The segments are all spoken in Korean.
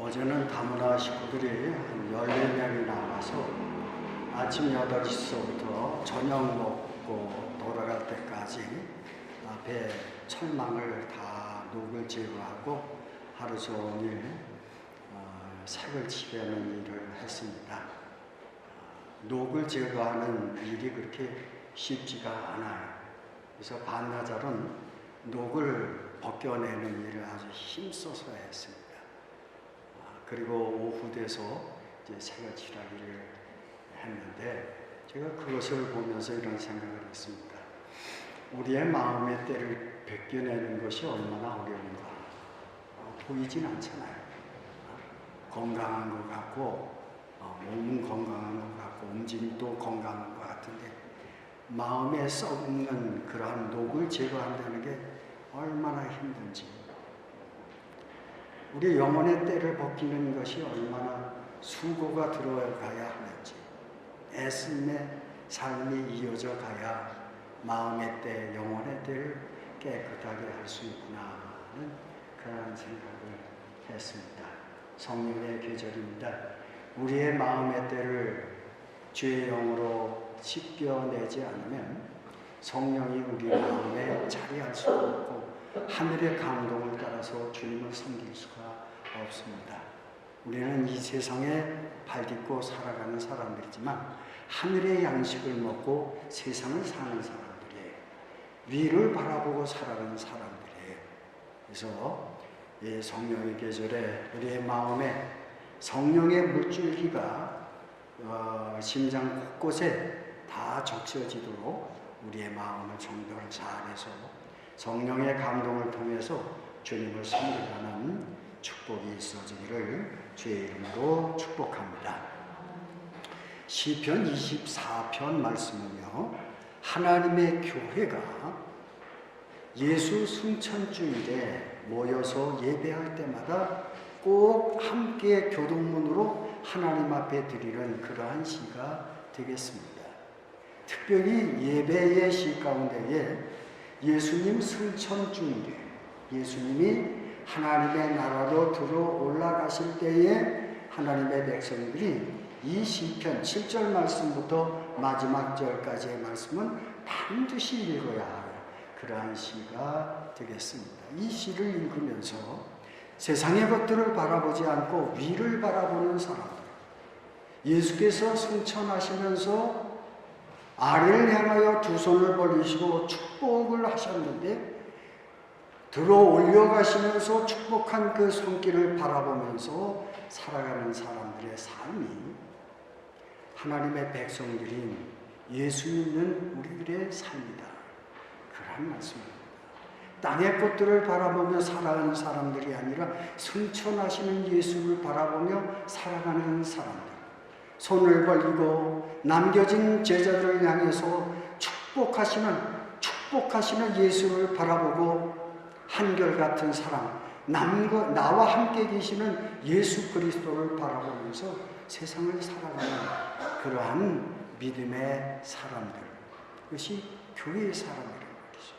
어제는 다문화 식구들이 한 14명이 나와서 아침 8시서부터 저녁 먹고 돌아갈 때까지 배 철망을 다 녹을 제거하고 하루 종일 색을 칠하는 일을 했습니다. 녹을 제거하는 일이 그렇게 쉽지가 않아요. 그래서 반나절은 녹을 벗겨내는 일을 아주 힘써서 했습니다. 그리고 오후 돼서 이제 색을 칠하기를 했는데 제가 그것을 보면서 이런 생각을 했습니다. 우리의 마음의 때를 벗겨내는 것이 얼마나 어려운가. 보이진 않잖아요. 건강한 것 같고 몸은 건강한 것 같고 움직임도 건강한 것 같은데 마음에 썩는 그러한 녹을 제거한다는 게 얼마나 힘든지, 우리 영혼의 때를 벗기는 것이 얼마나 수고가 들어가야 하는지, 애씀의 삶이 이어져 가야 마음의 때, 영혼의 때를 깨끗하게 할 수 있구나 하는 그런 생각을 했습니다. 성령의 계절입니다. 우리의 마음의 때를 주의 영으로 씻겨내지 않으면 성령이 우리 마음에 자리할 수가 없고 하늘의 감동을 따라서 주님을 섬길 수가 없습니다. 우리는 이 세상에 발 딛고 살아가는 사람들이지만 하늘의 양식을 먹고 세상을 사는 사람들이에요. 위를 바라보고 살아가는 사람들이에요. 그래서 이 성령의 계절에 우리의 마음에 성령의 물줄기가 심장 곳곳에 다 적셔지도록 우리의 마음의 정도를 잘해서 성령의 감동을 통해서 주님을 섬기는 축복이 있어지기를 주의 이름으로 축복합니다. 시편 24편 말씀은요, 하나님의 교회가 예수 승천주일에 모여서 예배할 때마다 꼭 함께 교동문으로 하나님 앞에 드리는 그러한 시가 되겠습니다. 특별히 예배의 시 가운데에 예수님 승천주일에 예수님이 하나님의 나라로 들어 올라가실 때에 하나님의 백성들이 이 시편 7절 말씀부터 마지막 절까지의 말씀은 반드시 읽어야 하는 그러한 시가 되겠습니다. 이 시를 읽으면서 세상의 것들을 바라보지 않고 위를 바라보는 사람들, 예수께서 승천하시면서 아래를 향하여 두 손을 벌리시고 축복을 하셨는데 들어 올려가시면서 축복한 그 손길을 바라보면서 살아가는 사람들의 삶이 하나님의 백성들인 예수 믿는 우리들의 삶이다. 그런 말씀입니다. 땅의 것들을 바라보며 살아가는 사람들이 아니라 승천하시는 예수를 바라보며 살아가는 사람들, 손을 벌리고 남겨진 제자들을 향해서 축복하시는 예수를 바라보고 한결같은 사랑, 나와 함께 계시는 예수 그리스도를 바라보면서 세상을 살아가는 그러한 믿음의 사람들, 그것이 교회의 사람이라는 말이죠.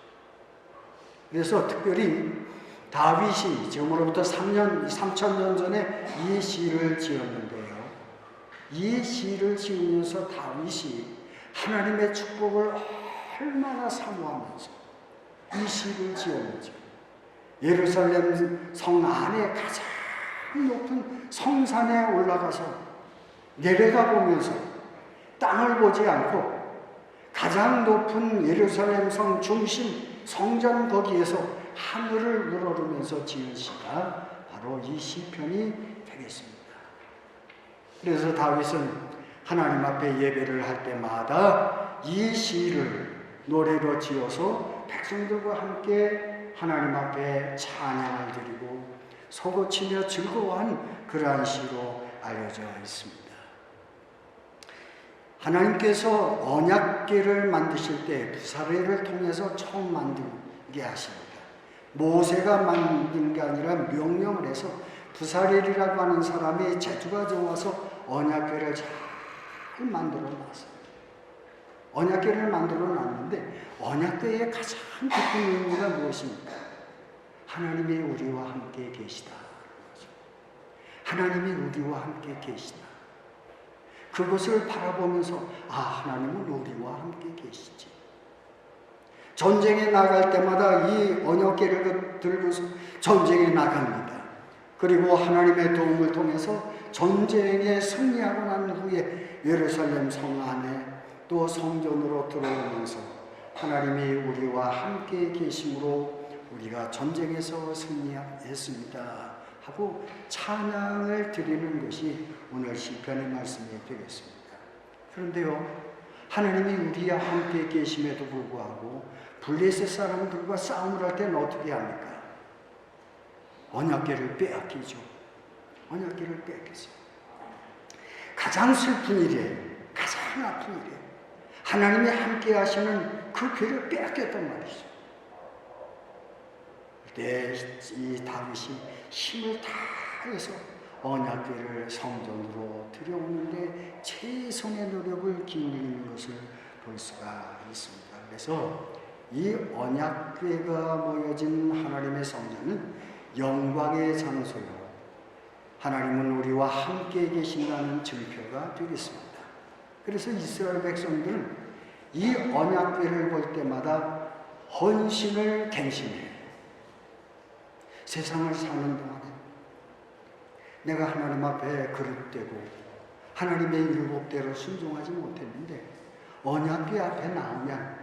그래서 특별히 다윗이 지금으로부터 3,000년 전에 이 시를 지었는데요, 이 시를 지으면서 다윗이 하나님의 축복을 얼마나 사모하면서 이 시를 지었는지, 예루살렘 성 안에 가장 높은 성산에 올라가서 내려다 보면서 땅을 보지 않고 가장 높은 예루살렘 성 중심 성전 거기에서 하늘을 우러르면서 지은 시가 바로 이 시편이 되겠습니다. 그래서 다윗은 하나님 앞에 예배를 할 때마다 이 시를 노래로 지어서 백성들과 함께 하나님 앞에 찬양을 드리고 소고치며 즐거워한 그러한 시로 알려져 있습니다. 하나님께서 언약궤를 만드실 때 부사례를 통해서 처음 만들게 하십니다. 모세가 만든 게 아니라 명령을 해서 부사렐이라고 하는 사람이 재주가 좋아서 언약궤를 잘 만들어 놨어요. 언약궤를 만들어 놨는데 언약궤의 가장 깊은 의미가 무엇입니까? 하나님이 우리와 함께 계시다. 하나님이 우리와 함께 계시다. 그것을 바라보면서 하나님은 우리와 함께 계시지. 전쟁에 나갈 때마다 이 언약궤를 들고서 전쟁에 나갑니다. 그리고 하나님의 도움을 통해서 전쟁에 승리하고 난 후에 예루살렘 성 안에 또 성전으로 들어오면서 하나님이 우리와 함께 계심으로 우리가 전쟁에서 승리했습니다 하고 찬양을 드리는 것이 오늘 시편의 말씀이 되겠습니다. 그런데요, 하나님이 우리와 함께 계심에도 불구하고 블레셋 사람들과 싸움을 할 때는 어떻게 합니까? 언약궤를 빼앗기죠. 언약궤를 빼앗겼어요. 가장 슬픈 일이에요. 가장 아픈 일이에요. 하나님이 함께 하시는 그 궤를 빼앗겼단 말이죠. 그때 이 다윗이 힘을 다해서 언약궤를 성전으로 들여오는데 최선의 노력을 기울이는 것을 볼 수가 있습니다. 그래서 이 언약궤가 모여진 하나님의 성전은 영광의 장소요, 하나님은 우리와 함께 계신다는 증표가 되겠습니다. 그래서 이스라엘 백성들은 이 언약궤를 볼 때마다 헌신을 갱신해요. 세상을 사는 동안에 내가 하나님 앞에 그릇되고 하나님의 율법대로 순종하지 못했는데 언약궤 앞에 나오면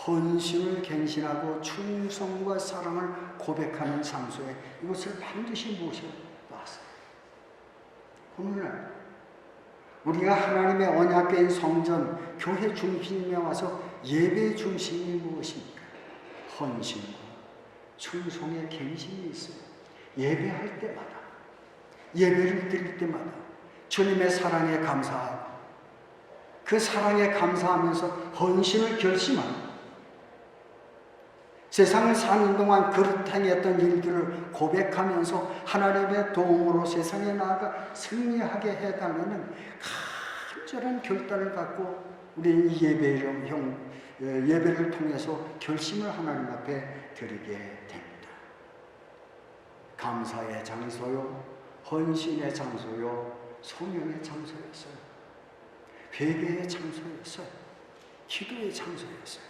헌신을 갱신하고 충성과 사랑을 고백하는 장소에 이것을 반드시 모셔놨어요. 오늘날 우리가 하나님의 언약궤인 성전, 교회 중심에 와서 예배 중심이 무엇입니까? 헌신과 충성의 갱신이 있어요. 예배할 때마다, 예배를 드릴 때마다 주님의 사랑에 감사하고 그 사랑에 감사하면서 헌신을 결심하고 세상을 사는 동안 그릇 행했던 일들을 고백하면서 하나님의 도움으로 세상에 나아가 승리하게 해달라는 간절한 결단을 갖고 우리 예배를 통해서 결심을 하나님 앞에 드리게 됩니다. 감사의 장소요, 헌신의 장소요, 소명의 장소였어요. 회개의 장소였어요. 기도의 장소였어요.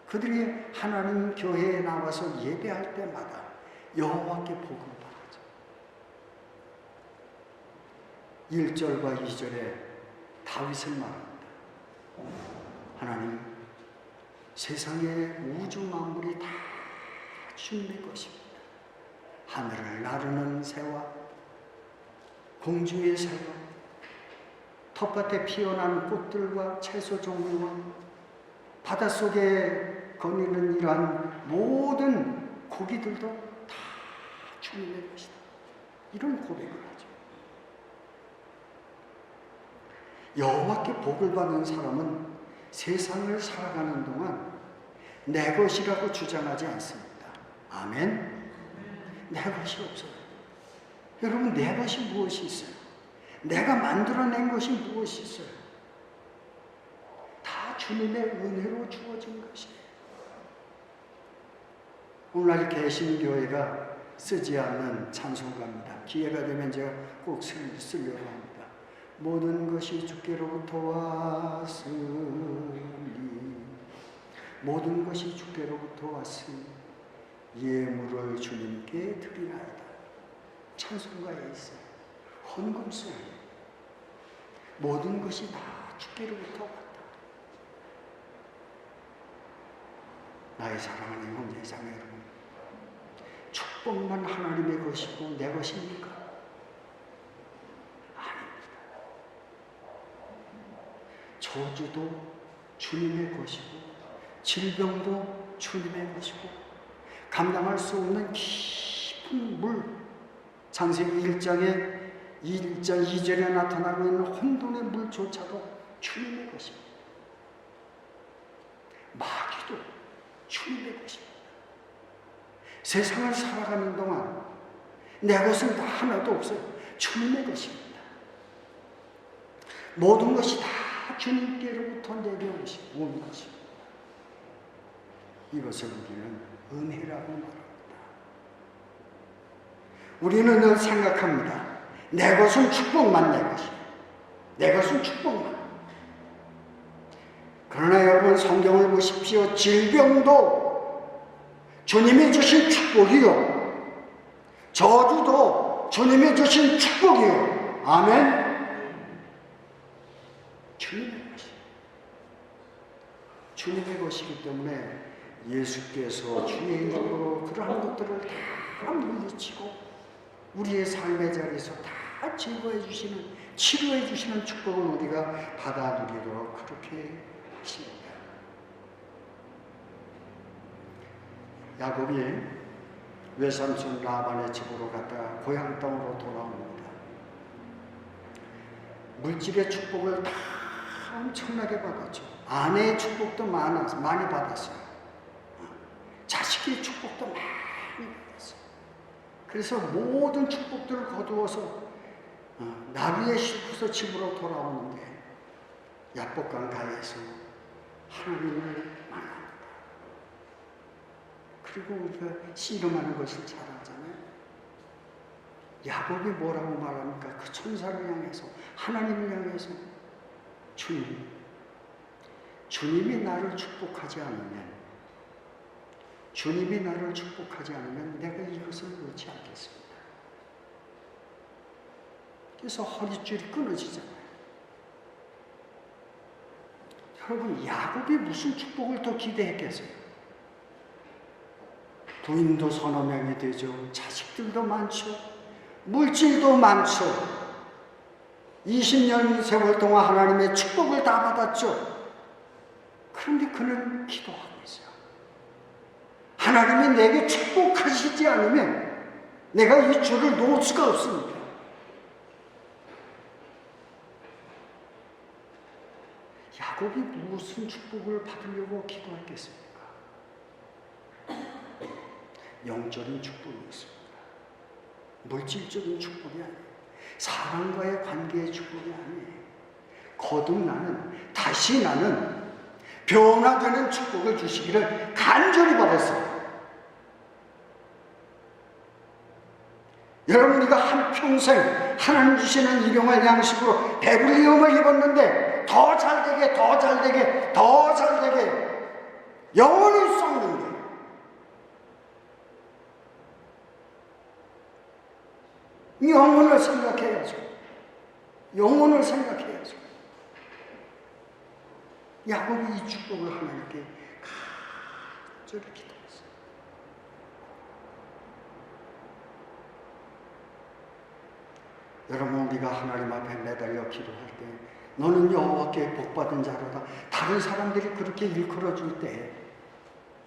그들이 하나님 교회에 나와서 예배할 때마다 여호와께 복을 받았죠. 1절과 2절에 다윗을 말합니다. 하나님, 세상의 우주 만물이 다 주님의 것입니다. 하늘을 나르는 새와 공중의 새와 텃밭에 피어난 꽃들과 채소 종류와 바닷속에 거니는 이러한 모든 고기들도 다 주님의 것이다. 이런 고백을 하죠. 여호와께 복을 받는 사람은 세상을 살아가는 동안 내 것이라고 주장하지 않습니다. 아멘? 내 것이 없어요. 여러분, 내 것이 무엇이 있어요? 내가 만들어낸 것이 무엇이 있어요? 다 주님의 은혜로 주어진 것이에요. 오늘날 개신교회가 쓰지 않는 찬송가입니다. 기회가 되면 제가 꼭 쓰려고 합니다. 모든 것이 주께로부터 왔으니 모든 것이 주께로부터 왔으니 예물을 주님께 드리나이다. 찬송가에 있어요. 헌금송이에요. 모든 것이 다 주께로부터 왔다. 나의 사랑하는 형제자매 여러분, 축복만 하나님의 것이고 내 것입니까? 아닙니다. 저주도 주님의 것이고 질병도 주님의 것이고 감당할 수 없는 깊은 물, 창세기 1장 2절에 나타나고 있는 혼돈의 물조차도 주님의 것입니다. 마귀도 주님의 것입니다. 세상을 살아가는 동안 내 것은 다 하나도 없어요. 주님의 것입니다. 모든 것이 다 주님께로부터 내려온 것입니다. 이것을 우리는 은혜라고 말합니다. 우리는 늘 생각합니다. 내 것은 축복만, 내 것은 축복만. 그러나 여러분, 성경을 보십시오. 질병도 주님이 주신 축복이요, 저주도 주님이 주신 축복이요. 아멘. 주님의 것이기 때문에 예수께서 주의 이름으로 그러한 것들을 다 물리치고 우리의 삶의 자리에서 다 제거해 주시는, 치료해 주시는 축복을 우리가 받아 누리도록 그렇게 하십니다. 야곱이 외삼촌 라반의 집으로 갔다가 고향 땅으로 돌아옵니다. 물질의 축복을 다 엄청나게 받았죠. 아내의 축복도 많이 받았어요. 자식의 축복도 많이 받았어요. 그래서 모든 축복들을 거두어서 나귀에 싣고서 집으로 돌아오는데 야복강 가에서 하나님을 만납니다. 그리고 우리가 씨름하는 것을 잘 알잖아요. 야곱이 뭐라고 말합니까? 그 천사를 향해서, 하나님을 향해서, 주님이 나를 축복하지 않으면 내가 이것을 놓지 않겠습니다. 그래서 허리줄이 끊어지잖아요. 여러분, 야곱이 무슨 축복을 더 기대했겠어요? 부인도 서너 명이 되죠. 자식들도 많죠. 물질도 많죠. 20년 세월 동안 하나님의 축복을 다 받았죠. 그런데 그는 기도하고 있어요. 하나님이 내게 축복하시지 않으면 내가 이 줄을 놓을 수가 없습니다. 야곱이 무슨 축복을 받으려고 기도했겠습니까? 영적인 축복이었습니다. 물질적인 축복이 아니에요. 사람과의 관계의 축복이 아니에요. 거듭나는, 다시 나는, 변화되는 축복을 주시기를 간절히 바랐어요. 여러분, 우리가 한평생 하나님 주시는 일용할 양식으로 배불리움을 입었는데 더 잘되게 영원히 썩는데, 영혼을 생각해야죠. 야곱이 이 축복을 하나님께 간절히 기도했어요. 여러분, 우리가 하나님 앞에 매달려 기도할 때 너는 여호와께 복받은 자로다, 다른 사람들이 그렇게 일컬어줄 때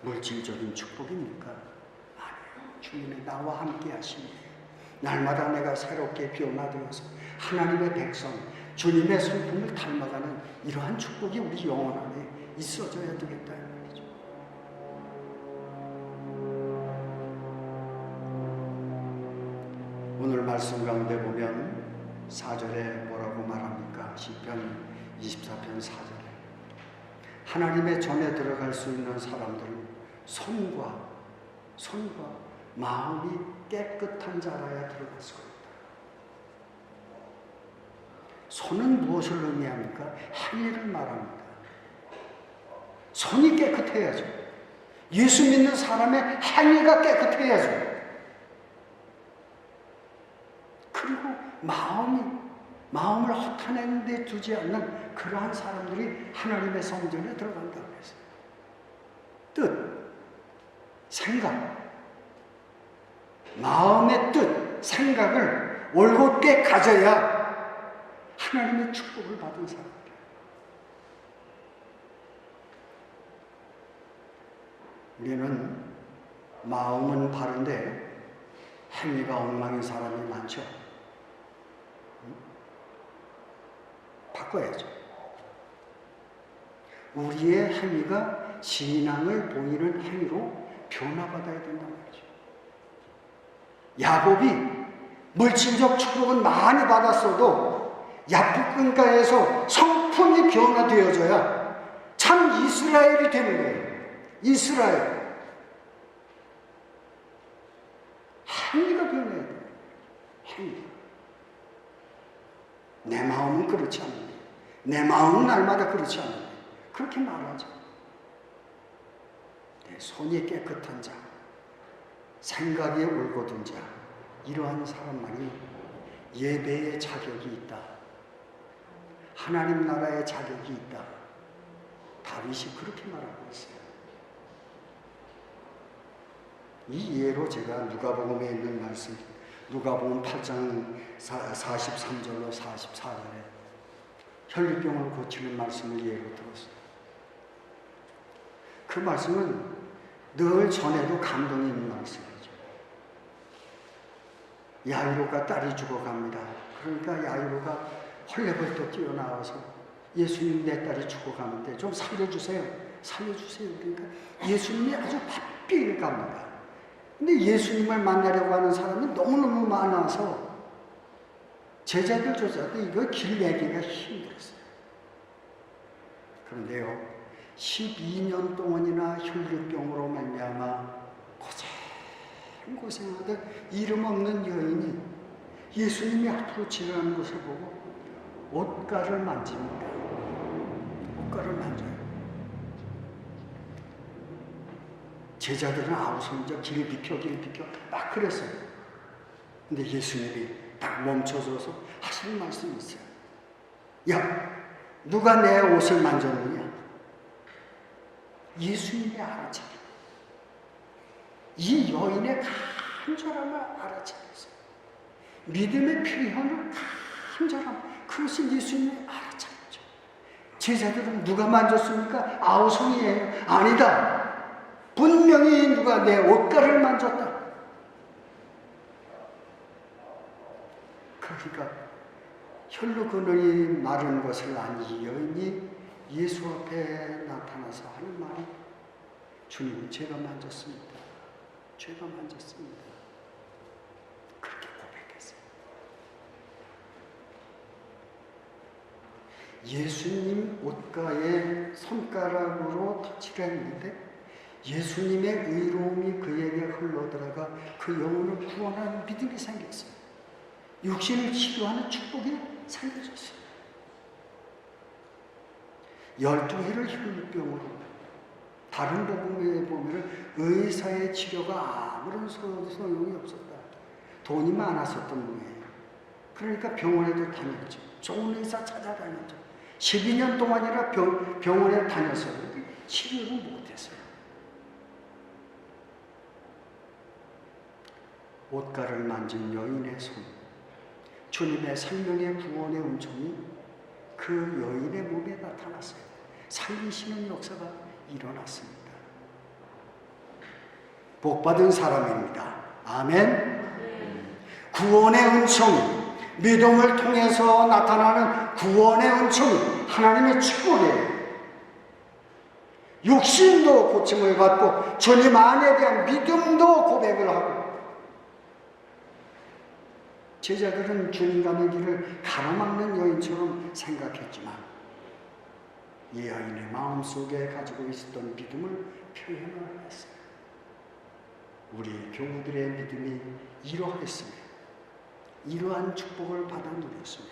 물질적인 축복입니까? 아니에요. 주님이 나와 함께 하시니 날마다 내가 새롭게 변화되어서 하나님의 백성, 주님의 성품을 닮아가는 이러한 축복이 우리 영혼 안에 있어져야 되겠다 이 말이죠. 오늘 말씀 가운데 보면 4절에 뭐라고 말합니까? 시편 24편 4절에 하나님의 전에 들어갈 수 있는 사람들은 손과 마음이 깨끗한 자라야 들어갈 수가 있다. 손은 무엇을 의미합니까? 행위를 말합니다. 손이 깨끗해야죠. 예수 믿는 사람의 행위가 깨끗해야죠. 그리고 마음을 허탄하는 데 두지 않는 그러한 사람들이 하나님의 성전에 들어간다고 했어요. 뜻, 생각, 마음의 뜻, 생각을 올곧게 가져야 하나님의 축복을 받은 사람들. 우리는 마음은 바른데 행위가 엉망인 사람이 많죠. 바꿔야죠. 우리의 행위가 신앙을 보이는 행위로 변화받아야 된단 말이죠. 야곱이 물질적 축복은 많이 받았어도 야복강가에서 성품이 변화되어져야 참 이스라엘이 되는 거예요. 이스라엘. 행위가 변해야 돼요. 합니다. 내 마음은 그렇지 않은데, 내 마음은 날마다 그렇지 않은데 그렇게 말하죠. 내 손이 깨끗한 자, 생각이 올곧은 자, 이러한 사람만이 예배의 자격이 있다. 하나님 나라의 자격이 있다. 다윗이 그렇게 말하고 있어요. 이 예로 제가 누가복음에 있는 말씀, 누가복음 8장 43절로 44절에 혈류병을 고치는 말씀을 예로 들었어요. 그 말씀은 늘 전에도 감동이 있는 말씀이죠. 야이로가 딸이 죽어갑니다. 그러니까 야이로가 헐레벌떡 뛰어나와서 예수님, 내 딸이 죽어가는데 좀 살려주세요. 살려주세요. 그러니까 예수님이 아주 바삐 갑니다. 근데 예수님을 만나려고 하는 사람이 너무너무 많아서 제자들조차도 이거 길 내기가 힘들었어요. 그런데요, 12년 동안이나 혈류병으로 말미암아 고생하듯 이름 없는 여인이 예수님이 앞으로 지나가는 것을 보고 옷가를 만집니다. 옷가를 만져요. 제자들은 아우성적 길 비켜 막 그랬어요. 근데 예수님이 딱 멈춰줘서 하시는 말씀이 있어요. 야, 누가 내 옷을 만졌느냐? 예수님이 알아차렸어요. 이 여인의 간절함을 알아차렸어요. 믿음의 필요함을 간절함, 그것을 예수님이 알아차렸죠. 제자들은 누가 만졌습니까? 아우성이에요. 아니다. 분명히 누가 내 옷가를 만졌다. 그러니까 혈로 근원이 마른 것을 안 이 여인이 예수 앞에 나타나서 하는 말이, 주님, 제가 만졌습니다. 제가 만졌습니다. 그렇게 고백했어요. 예수님 옷가에 손가락으로 터치를 했는데 예수님의 의로움이 그에게 흘러들어가 그 영혼을 구원하는 믿음이 생겼어요. 육신을 치료하는 축복이 생겨졌어요. 12회를 혈류병으로, 다른 복음에 보면 의사의 치료가 아무런 소용이 없었다. 돈이 많았었던 분이에요. 그러니까 병원에도 다녔죠. 좋은 의사 찾아다녔죠. 12년 동안이나 병원에 다녔어요. 치료를 못했어요. 옷가를 만진 여인의 손, 주님의 생명의 구원의 은총이 그 여인의 몸에 나타났어요. 살리시는 역사가 일어났습니다. 복받은 사람입니다. 아멘. 구원의 은총, 믿음을 통해서 나타나는 구원의 은총이 하나님의 축복이에요. 육신도 고침을 받고 주님 안에 대한 믿음도 고백을 하고, 제자들은 주님 가는 길을 가로막는 여인처럼 생각했지만 이 여인의 마음속에 가지고 있었던 믿음을 표현을 했어요. 우리 교우들의 믿음이 이러했으며 이러한 축복을 받아 누렸으며,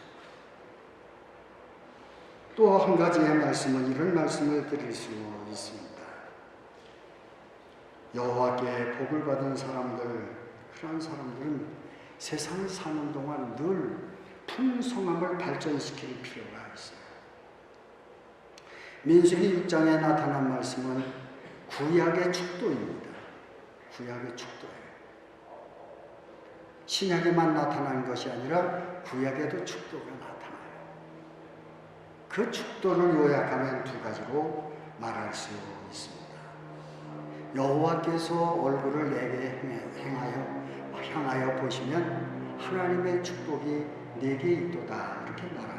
또 한 가지의 말씀은 이런 말씀을 드릴 수 있습니다. 여호와께 복을 받은 사람들, 그런 사람들은 세상을 사는 동안 늘 풍성함을 발전시킬 필요가 있어요. 민수기 6장에 나타난 말씀은 구약의 축도입니다. 구약의 축도예요. 신약에만 나타난 것이 아니라 구약에도 축도가 나타나요. 그 축도를 요약하면 두 가지로 말할 수 있습니다. 여호와께서 얼굴을 내게 향하여 보시면 하나님의 축복이 내게 있도다, 이렇게 말합니다.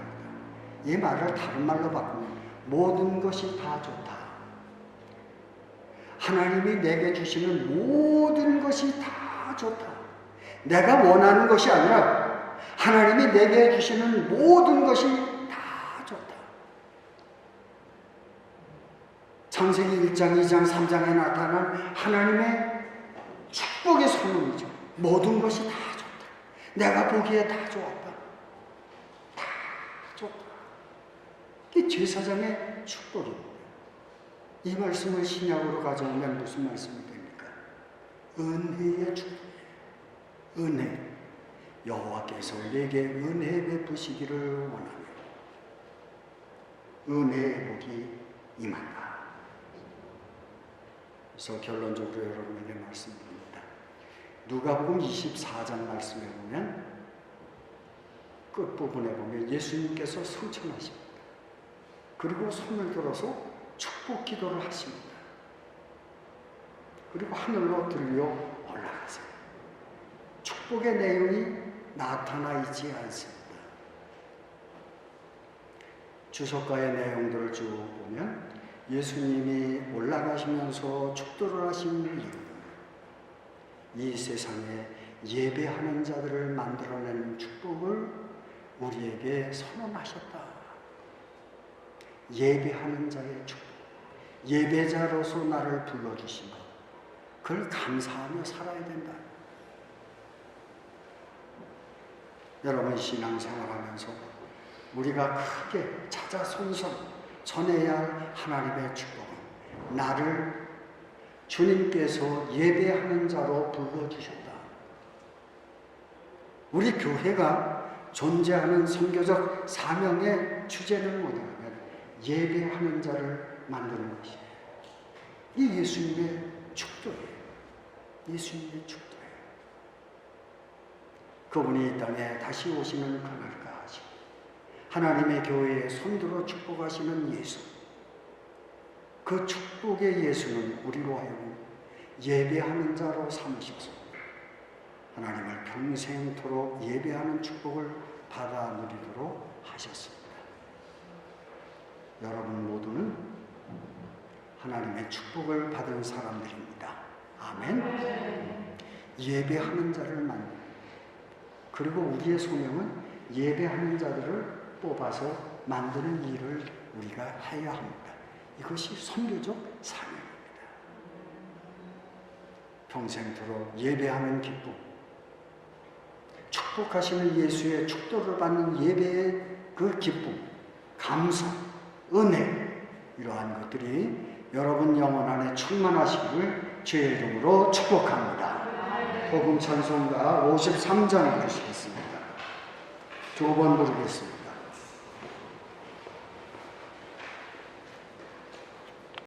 이 말을 다른 말로 바꾸면 모든 것이 다 좋다. 하나님이 내게 주시는 모든 것이 다 좋다. 내가 원하는 것이 아니라 하나님이 내게 주시는 모든 것이 다 좋다. 창세기 1장, 2장, 3장에 나타난 하나님의 축복의 선언이죠. 모든 것이 다 좋다. 내가 보기에 다 좋았다. 다 좋다. 이게 제사장의 축복입니다. 이 말씀을 신약으로 가져오면 무슨 말씀이 됩니까? 은혜의 축복이에요. 은혜. 여호와께서 내게 은혜 베푸시기를 원하며 은혜의 복이 임한다. 그래서 결론적으로 여러분에게 말씀드립니다. 누가복음 24장 말씀에 보면 끝부분에 보면 예수님께서 성천하십니다. 그리고 손을 들어서 축복 기도를 하십니다. 그리고 하늘로 들려 올라가세요. 축복의 내용이 나타나 있지 않습니다. 주석가의 내용들을 쭉 보면 예수님이 올라가시면서 축도를 하신 이유는 이 세상에 예배하는 자들을 만들어내는 축복을 우리에게 선언하셨다. 예배하는 자의 축복, 예배자로서 나를 불러주신 것, 그걸 감사하며 살아야 된다. 여러분 신앙생활하면서 우리가 크게 찾아선선 전해야 할 하나님의 축복은 나를 주님께서 예배하는 자로 불러주셨다. 우리 교회가 존재하는 선교적 사명의 주제는 뭐냐면 예배하는 자를 만드는 것이에요. 이 예수님의 축도예요. 예수님의 축도예요. 그분이 이 땅에 다시 오시는 그날까지 하나님의 교회에 손들어 축복하시는 예수, 그 축복의 예수는 우리로 하여금 예배하는 자로 삼으셔서 하나님을 평생토록 예배하는 축복을 받아 누리도록 하셨습니다. 여러분 모두는 하나님의 축복을 받은 사람들입니다. 아멘. 예배하는 자를 만나. 그리고 우리의 소명은 예배하는 자들을 뽑아서 만드는 일을 우리가 해야 합니다. 이것이 선교적 사명입니다. 평생토록 예배하는 기쁨, 축복하시는 예수의 축도를 받는 예배의 그 기쁨, 감사, 은혜, 이러한 것들이 여러분 영혼 안에 충만하시기를 주의 이름으로 축복합니다. 복음 찬송가 53장 부르시겠습니다. 두 번 부르겠습니다.